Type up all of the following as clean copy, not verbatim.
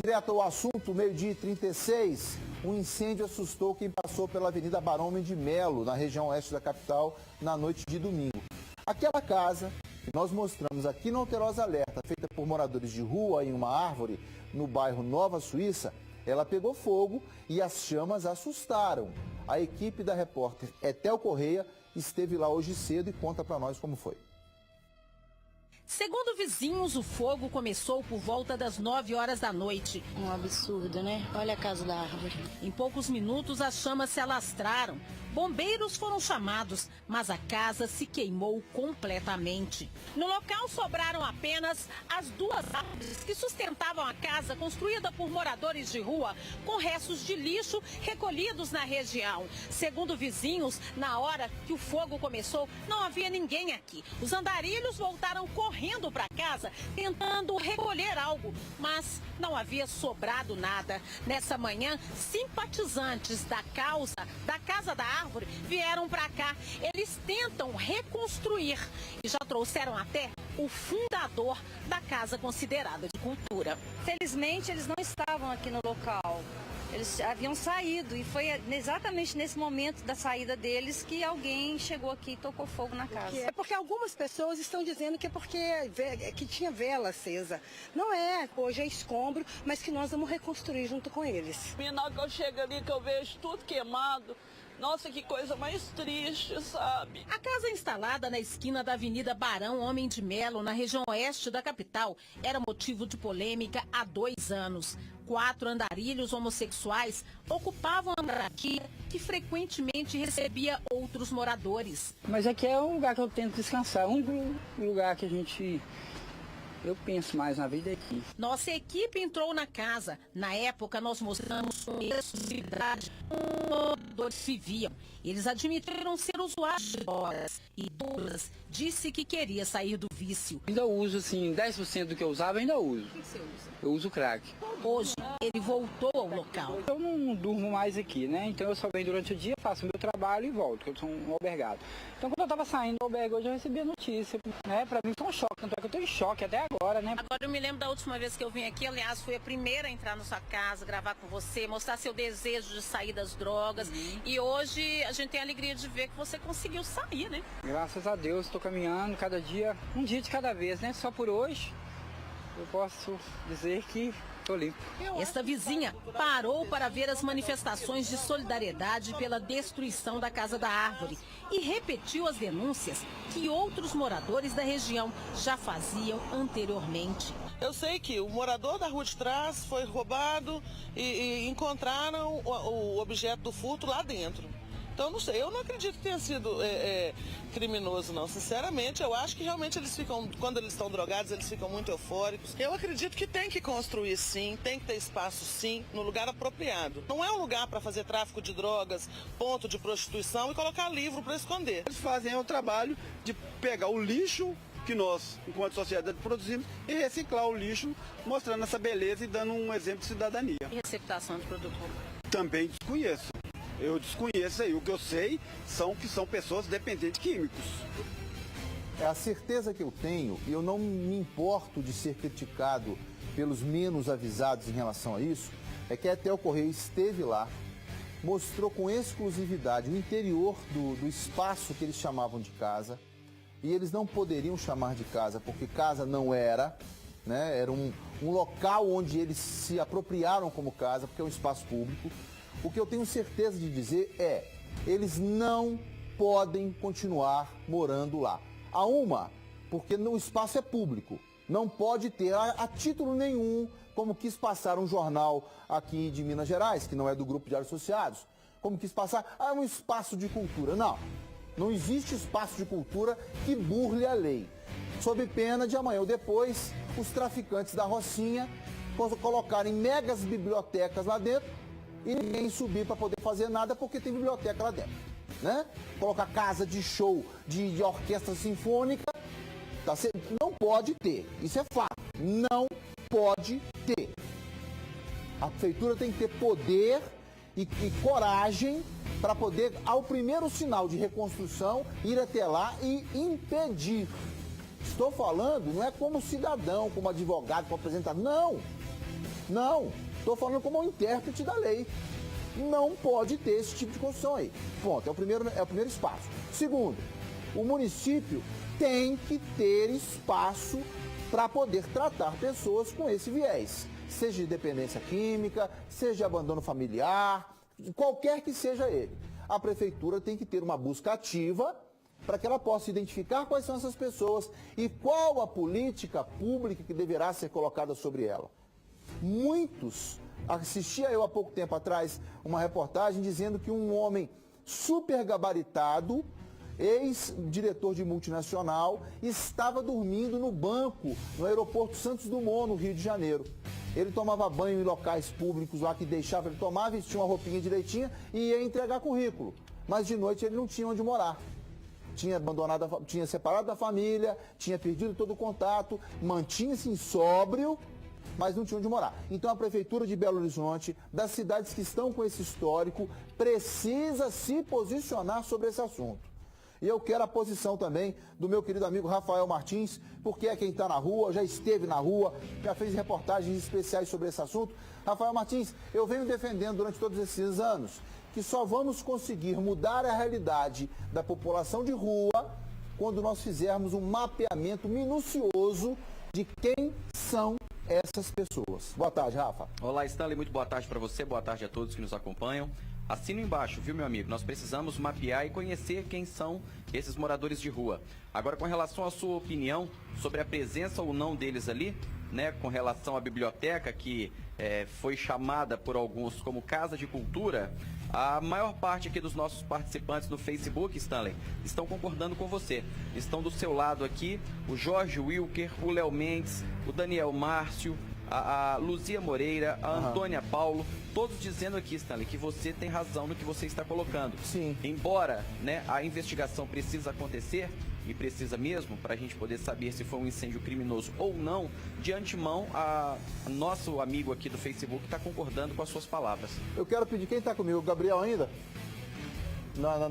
Direto ao assunto, meio-dia e 36, um incêndio assustou quem passou pela Avenida Barão Homem de Melo, na região oeste da capital, na noite de domingo. Aquela casa que nós mostramos aqui no Alterosa Alerta, feita por moradores de rua em uma árvore, no bairro Nova Suíça, ela pegou fogo e as chamas assustaram. A equipe da repórter Etel Correia esteve lá hoje cedo e conta para nós como foi. Segundo vizinhos, o fogo começou por volta das 9 horas da noite. Um absurdo, né? Olha a casa da árvore. Em poucos minutos, as chamas se alastraram. Bombeiros foram chamados, mas a casa se queimou completamente. No local sobraram apenas as duas árvores que sustentavam a casa construída por moradores de rua, com restos de lixo recolhidos na região. Segundo vizinhos, na hora que o fogo começou, não havia ninguém aqui. Os andarilhos voltaram correndo para casa, tentando recolher algo, mas não havia sobrado nada. Nessa manhã, simpatizantes da causa da Casa da Árvore vieram para cá. Eles tentam reconstruir e já trouxeram até o fundador da casa considerada de cultura. Felizmente, eles não estavam aqui no local. Eles haviam saído e foi exatamente nesse momento da saída deles que alguém chegou aqui e tocou fogo na casa. É porque algumas pessoas estão dizendo que é porque que tinha vela acesa. Não é, hoje é escombro, mas que nós vamos reconstruir junto com eles. Na hora que eu chego ali, que eu vejo tudo queimado, nossa, que coisa mais triste, sabe? A casa instalada na esquina da Avenida Barão Homem de Melo, na região oeste da capital, era motivo de polêmica há 2 anos. 4 andarilhos homossexuais ocupavam a moradia que frequentemente recebia outros moradores. Mas aqui é um lugar que eu tento descansar, um lugar que eu penso mais na vida aqui. Nossa equipe entrou na casa. Na época, nós mostramos com exclusividade como todos viviam. Eles admitiram ser usuários de drogas e Douglas disse que queria sair do vício. Ainda uso, assim, 10% do que eu usava, ainda uso. O que você usa? Eu uso crack. Hoje, ele voltou ao local. Eu não durmo mais aqui, né? Então eu só venho durante o dia, faço o meu trabalho e volto, porque eu sou um albergado. Então quando eu tava saindo do albergue hoje, eu recebi a notícia, né? Pra mim foi um choque, tanto é que eu tô em choque até agora, né? Agora eu me lembro da última vez que eu vim aqui, aliás, fui a primeira a entrar na sua casa, gravar com você, mostrar seu desejo de sair das drogas. E hoje a gente tem a alegria de ver que você conseguiu sair, né? Graças a Deus, estou caminhando cada dia, um dia de cada vez, né? Só por hoje, eu posso dizer que estou limpo. Esta vizinha parou para ver as manifestações de solidariedade pela destruição da Casa da Árvore e repetiu as denúncias que outros moradores da região já faziam anteriormente. Eu sei que o morador da rua de trás foi roubado e encontraram o objeto do furto lá dentro. Então, não sei, eu não acredito que tenha sido criminoso, não. Sinceramente, eu acho que realmente eles ficam, quando eles estão drogados, eles ficam muito eufóricos. Eu acredito que tem que construir sim, tem que ter espaço sim, no lugar apropriado. Não é um lugar para fazer tráfico de drogas, ponto de prostituição e colocar livro para esconder. Eles fazem o trabalho de pegar o lixo que nós, enquanto sociedade, produzimos e reciclar o lixo, mostrando essa beleza e dando um exemplo de cidadania. E receptação de produto? Também desconheço. Eu desconheço aí. O que eu sei que são pessoas dependentes de químicos. É a certeza que eu tenho, e eu não me importo de ser criticado pelos menos avisados em relação a isso, é que a Etel Correia esteve lá, mostrou com exclusividade o interior do espaço que eles chamavam de casa, e eles não poderiam chamar de casa, porque casa não era, né? Era um local onde eles se apropriaram como casa, porque é um espaço público. O que eu tenho certeza de dizer é, eles não podem continuar morando lá. Porque o espaço é público, não pode ter a título nenhum, como quis passar um jornal aqui de Minas Gerais, que não é do Grupo Diário Associados, como quis passar, um espaço de cultura. Não existe espaço de cultura que burle a lei. Sob pena de amanhã ou depois, os traficantes da Rocinha colocarem megas bibliotecas lá dentro, e ninguém subir para poder fazer nada porque tem biblioteca lá dentro, né? Colocar casa de show de orquestra sinfônica, não pode ter, isso é fato, não pode ter. A prefeitura tem que ter poder e coragem para poder, ao primeiro sinal de reconstrução, ir até lá e impedir. Estou falando, não é como cidadão, como advogado, como apresentador, não. Não, estou falando como um intérprete da lei. Não pode ter esse tipo de construção aí. Ponto, é o primeiro espaço. Segundo, o município tem que ter espaço para poder tratar pessoas com esse viés. Seja de dependência química, seja de abandono familiar, qualquer que seja ele. A prefeitura tem que ter uma busca ativa para que ela possa identificar quais são essas pessoas e qual a política pública que deverá ser colocada sobre ela. Muitos, assistia eu há pouco tempo atrás uma reportagem dizendo que um homem super gabaritado, ex-diretor de multinacional, estava dormindo no banco no aeroporto Santos Dumont, no Rio de Janeiro. Ele tomava banho em locais públicos lá que deixava ele tomar, vestia uma roupinha direitinha e ia entregar currículo. Mas de noite ele não tinha onde morar. Tinha separado da família, tinha perdido todo o contato, mantinha-se sóbrio, mas não tinha onde morar. Então a Prefeitura de Belo Horizonte, das cidades que estão com esse histórico, precisa se posicionar sobre esse assunto. E eu quero a posição também do meu querido amigo Rafael Martins, porque é quem está na rua, já esteve na rua, já fez reportagens especiais sobre esse assunto. Rafael Martins, eu venho defendendo durante todos esses anos que só vamos conseguir mudar a realidade da população de rua quando nós fizermos um mapeamento minucioso de quem são essas pessoas. Boa tarde, Rafa. Olá, Stanley, muito boa tarde para você, boa tarde a todos que nos acompanham. Assina embaixo, viu, meu amigo? Nós precisamos mapear e conhecer quem são esses moradores de rua. Agora, com relação à sua opinião sobre a presença ou não deles ali, né, com relação à biblioteca, que foi chamada por alguns como Casa de Cultura, a maior parte aqui dos nossos participantes no Facebook, Stanley, estão concordando com você. Estão do seu lado aqui o Jorge Wilker, o Léo Mendes, o Daniel Márcio, a Luzia Moreira, a Antônia Paulo, todos dizendo aqui, Stanley, que você tem razão no que você está colocando. Sim. Embora, né, a investigação precisa acontecer, e precisa mesmo, para a gente poder saber se foi um incêndio criminoso ou não, de antemão, nosso amigo aqui do Facebook está concordando com as suas palavras. Eu quero pedir, quem está comigo? O Gabriel ainda?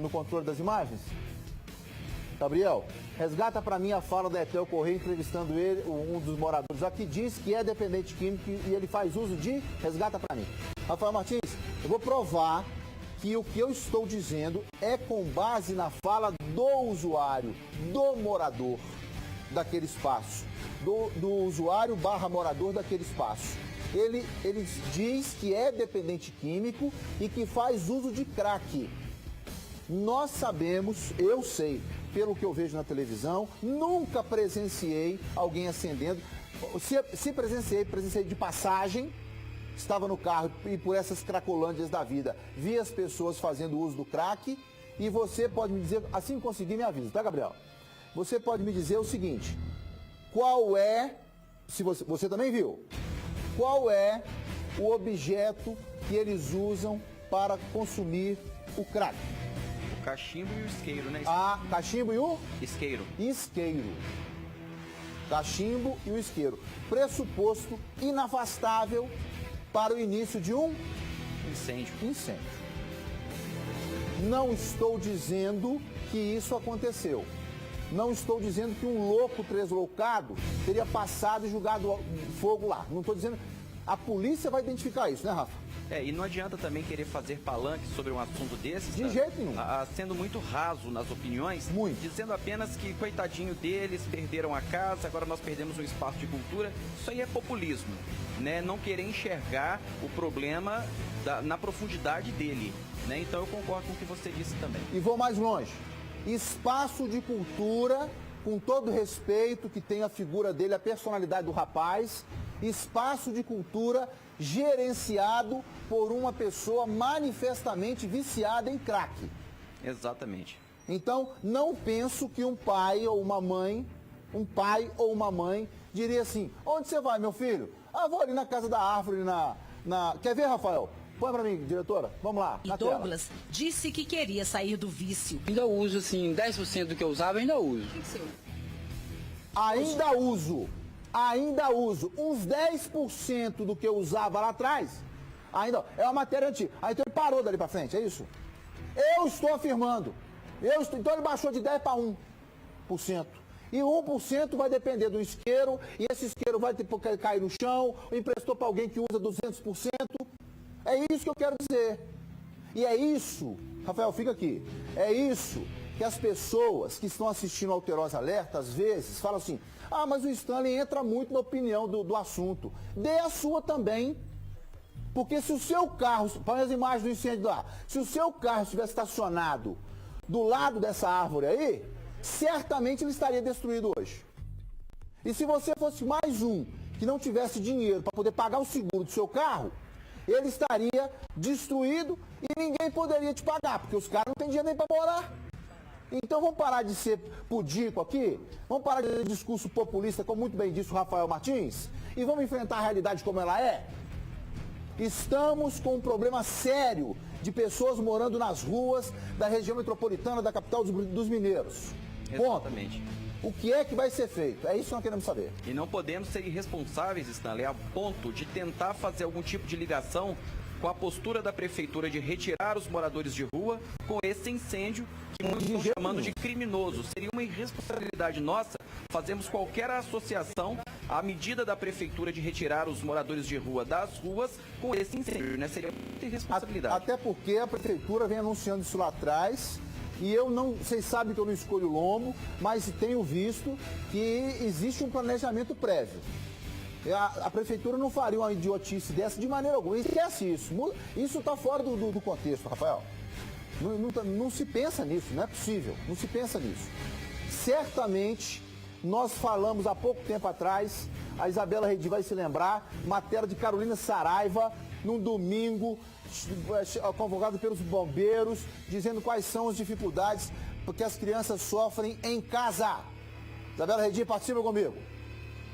No controle das imagens? Gabriel, resgata para mim a fala da Etel Correia entrevistando ele, um dos moradores aqui, diz que é dependente químico e ele faz uso de... Resgata para mim. Rafael Martins, eu vou provar que o que eu estou dizendo é com base na fala do usuário, do morador daquele espaço, do usuário / morador daquele espaço. Ele diz que é dependente químico e que faz uso de crack. Nós sabemos, eu sei, pelo que eu vejo na televisão, nunca presenciei alguém acendendo. Se presenciei de passagem, estava no carro e por essas cracolândias da vida, vi as pessoas fazendo uso do crack e você pode me dizer, assim que conseguir me avisa, tá, Gabriel? Você pode me dizer o seguinte, qual é, se você também viu, qual é o objeto que eles usam para consumir o crack? O cachimbo e o isqueiro, né? Cachimbo e o? Isqueiro. Isqueiro. Cachimbo e o isqueiro. Pressuposto inafastável para o início de um incêndio. Não estou dizendo que isso aconteceu. Não estou dizendo que um louco tresloucado teria passado e jogado fogo lá. Não estou dizendo... A polícia vai identificar isso, né, Rafa? E não adianta também querer fazer palanque sobre um assunto desses. De jeito nenhum. Sendo muito raso nas opiniões. Muito. Dizendo apenas que, coitadinho deles, perderam a casa, agora nós perdemos um espaço de cultura. Isso aí é populismo, né? Não querer enxergar o problema na profundidade dele, né? Então eu concordo com o que você disse também. E vou mais longe. Espaço de cultura, com todo respeito que tem a figura dele, a personalidade do rapaz, espaço de cultura gerenciado por uma pessoa manifestamente viciada em crack. Exatamente. Então, não penso que um pai ou uma mãe diria assim, onde você vai, meu filho? Vou ali na casa da árvore, Quer ver, Rafael? Põe pra mim, diretora. Vamos lá, E Douglas disse que queria sair do vício. Ainda uso, assim, 10% do que eu usava, ainda uso. Ainda uso. Uns 10% do que eu usava lá atrás, ainda é uma matéria antiga. Então ele parou dali pra frente, é isso? Eu estou afirmando. Então ele baixou de 10% para 1%. E 1% vai depender do isqueiro, e esse isqueiro vai cair no chão, ou emprestou para alguém que usa 200%. É isso que eu quero dizer. E é isso, Rafael, fica aqui, é isso que as pessoas que estão assistindo ao Alterosa Alerta, às vezes, falam assim, mas o Stanley entra muito na opinião do assunto. Dê a sua também. Porque se o seu carro, põe as imagens do incêndio lá, se o seu carro estivesse estacionado do lado dessa árvore aí, certamente ele estaria destruído hoje. E se você fosse mais um que não tivesse dinheiro para poder pagar o seguro do seu carro, ele estaria destruído e ninguém poderia te pagar, porque os caras não têm dinheiro nem para morar. Então vamos parar de ser pudico aqui, vamos parar de ter discurso populista, como muito bem disse o Rafael Martins, e vamos enfrentar a realidade como ela é. Estamos com um problema sério de pessoas morando nas ruas da região metropolitana da capital dos mineiros. Exatamente. O que é que vai ser feito? É isso que nós queremos saber. E não podemos ser irresponsáveis, Stanley, a ponto de tentar fazer algum tipo de ligação com a postura da prefeitura de retirar os moradores de rua com esse incêndio que muitos estão chamando de criminoso. Seria uma irresponsabilidade nossa fazermos qualquer associação à medida da prefeitura de retirar os moradores de rua das ruas com esse incêndio, né? Seria muita irresponsabilidade. Até porque a prefeitura vem anunciando isso lá atrás. E eu não, vocês sabem que eu não escolho o lombo, mas tenho visto que existe um planejamento prévio. A prefeitura não faria uma idiotice dessa de maneira alguma. Esquece isso. Isso está fora do contexto, Rafael. Não se pensa nisso, não é possível. Não se pensa nisso. Certamente, nós falamos há pouco tempo atrás, a Isabela Redi vai se lembrar, matéria de Carolina Saraiva, num domingo, convocado pelos bombeiros, dizendo quais são as dificuldades que as crianças sofrem em casa. Isabela Redi, participa comigo.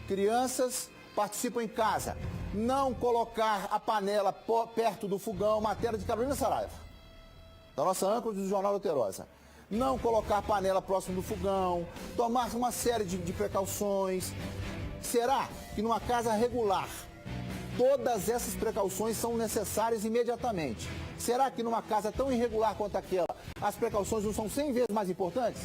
Crianças participam em casa. Não colocar a panela perto do fogão, matéria de Carolina Saraiva, da nossa âncora do Jornal Alterosa. Não colocar a panela próximo do fogão, tomar uma série de precauções. Será que numa casa regular todas essas precauções são necessárias imediatamente? Será que numa casa tão irregular quanto aquela, as precauções não são 100 vezes mais importantes?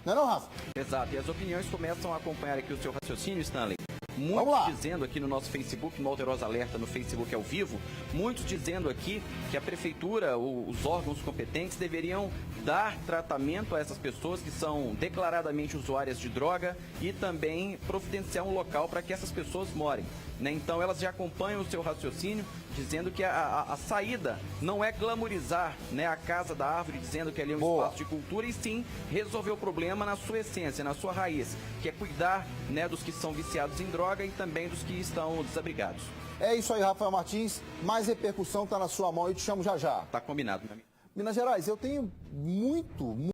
Não é não, Rafa? Exato, e as opiniões começam a acompanhar aqui o seu raciocínio, Stanley. Muitos dizendo aqui no nosso Facebook, no Alterosa Alerta, no Facebook ao vivo, muitos dizendo aqui que a prefeitura, os órgãos competentes deveriam dar tratamento a essas pessoas que são declaradamente usuárias de droga e também providenciar um local para que essas pessoas morem, né? Então elas já acompanham o seu raciocínio, dizendo que a saída não é glamorizar, né, a casa da árvore, dizendo que ali é um espaço de cultura, e sim resolver o problema na sua essência, na sua raiz, que é cuidar, né, dos que são viciados em droga e também dos que estão desabrigados. É isso aí, Rafael Martins. Mais repercussão está na sua mão. Eu te chamo já já. Tá combinado, meu amigo. Minas Gerais, eu tenho muito